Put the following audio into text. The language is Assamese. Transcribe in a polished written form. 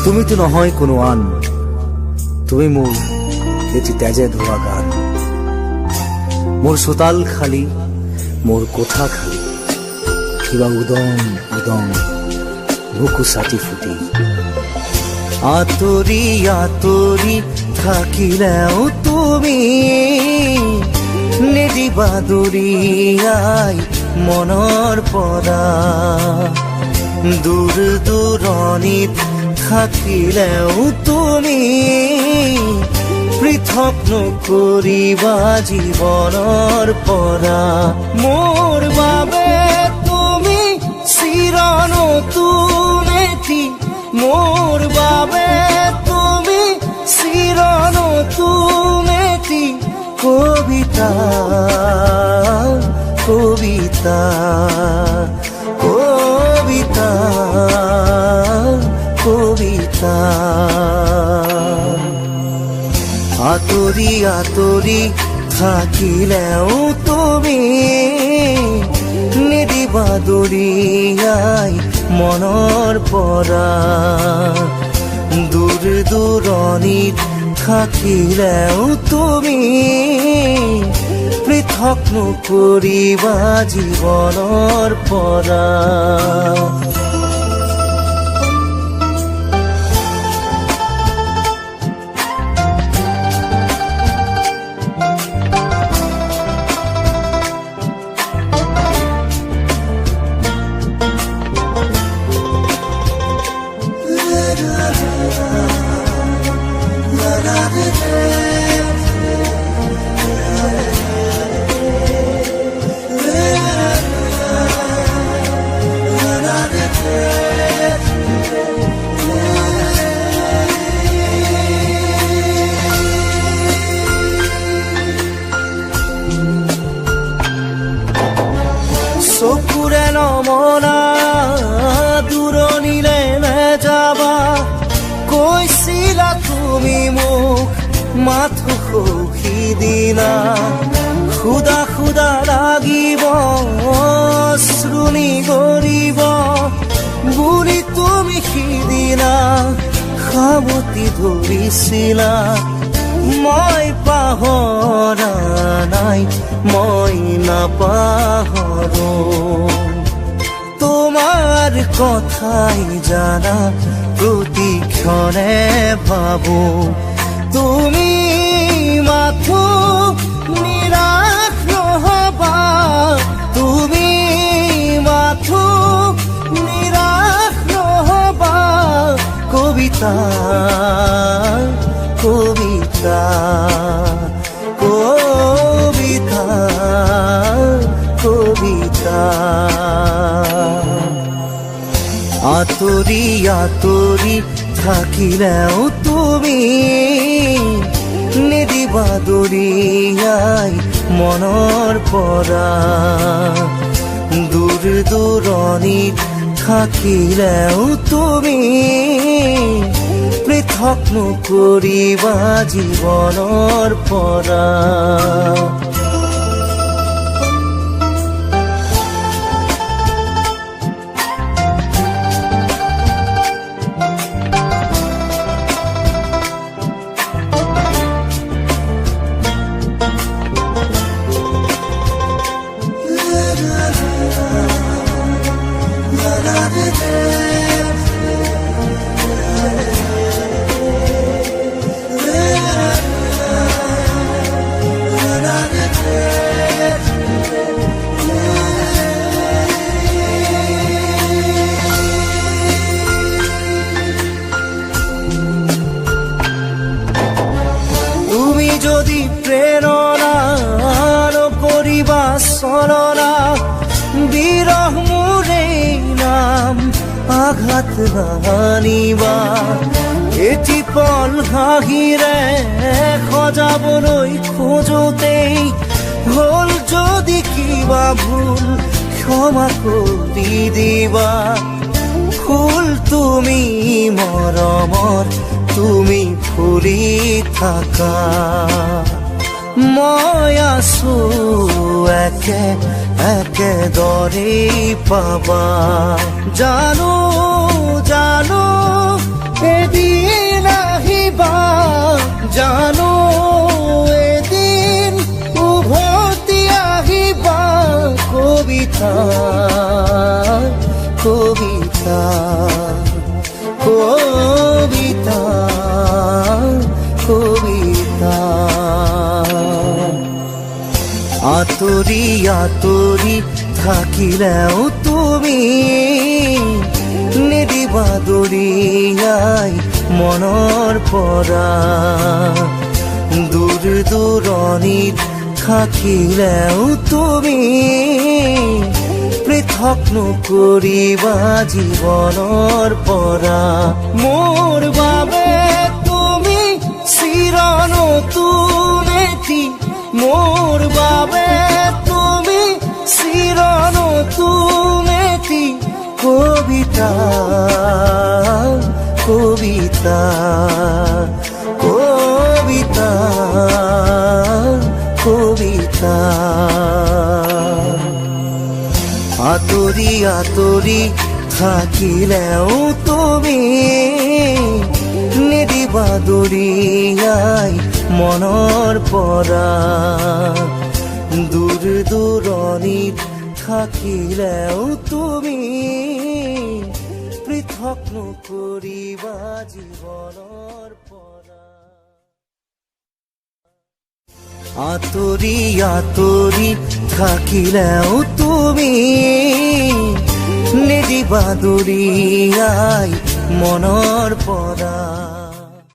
তুমি তো নহয় কোনো আন, তুমি মোৰ এটি তেজে ধোৱা গান। মোৰ চোতাল খালী, মোৰ কোঠা খালী, কিবা উদং উদং বুকু চাটি ফুটি। আঁতৰি আঁতৰি থাকিলেও তুমি নিদিবা দূৰিয়াই মনৰ পৰা। দূৰ দূৰণিত থাকিলেও তুমি পৃথক নকৰিবা জীৱনৰ পৰা। মোৰ বাবে তুমি চিৰ নতুন এটি, মোৰ বাবে তুমি চিৰ নতুন এটি কবিতা, কবিতা, কবিতা, কবিতা। আঁতৰি আঁতৰি থাকিলেও তুমি নিদিবা দূৰিয়াই মনৰ পৰা। দূৰ দূৰণিত থাকিলেও তুমি পৃথক নকৰিবা জীৱনৰ পৰা। চকুৰে নমনা দূৰণিলে নেযাবা, কৈছিলা তুমি মোক মাথো সখি দিলা। খুদা খুদা লাগিব শ্ৰুণি গৰিব বুলি তুমি সিদিনা সাৱটি ধৰিছিলা। মই পাহৰা নাই, মই নাপাহৰো তোমাৰ কথাই জানা প্ৰতিক্ষণে ভাবো। তুমি মাথো নিৰাশ নহবা, তুমি মাথো নিৰাশ নহবা। কবিতা, কবিতা, কবিতা, কবিতা। আঁতৰি আঁতৰি থাকিলেও তুমি নিদিবা দূৰিয়াই মনৰ পৰা। দূৰ দূৰণিত থাকিলেও তুমি পৃথক নকৰিবা জীৱনৰ পৰা। চলনা বিৰহ মোৰে নাম আঘাত নানিবা এটি পল হাঁহিৰে সজাবলৈ খোজোতেই হল যদি কিবা ভুল ক্ষমা কৰি দিবা ফুল তুমি মৰমৰ তুমি ফুলি থাকা মই আছো একে একেদৰে পাবা জানো জানো এদিন আহিবা জানো এদিন উভতি আহিবা কবিতা কবিতা কবিতা কবিতা আতৰি আতৰি থাকিলেও তুমি নিদিবা দৰিয়াই মনৰ পৰা দূৰ দূৰণিত থাকিলেও তুমি পৃথক নকৰিবা জীৱনৰ পৰা মোৰ বাবে তুমি চিৰ নতুন এটি মোৰ বাবে তুমি চিৰ নতুন এটি কবিতা কবিতা কবিতা কবিতা আতৰি আতৰি থাকিলেও তুমি নিদিবা দৰিয়াই মনৰ পৰা দূৰ দূৰণিত থাকিলেও তুমি পৃথক নকৰিবা জীৱনৰ পৰা আতৰি আতৰি থাকিলেও তুমি নিদিবা দৰিয়াই মনৰ পৰা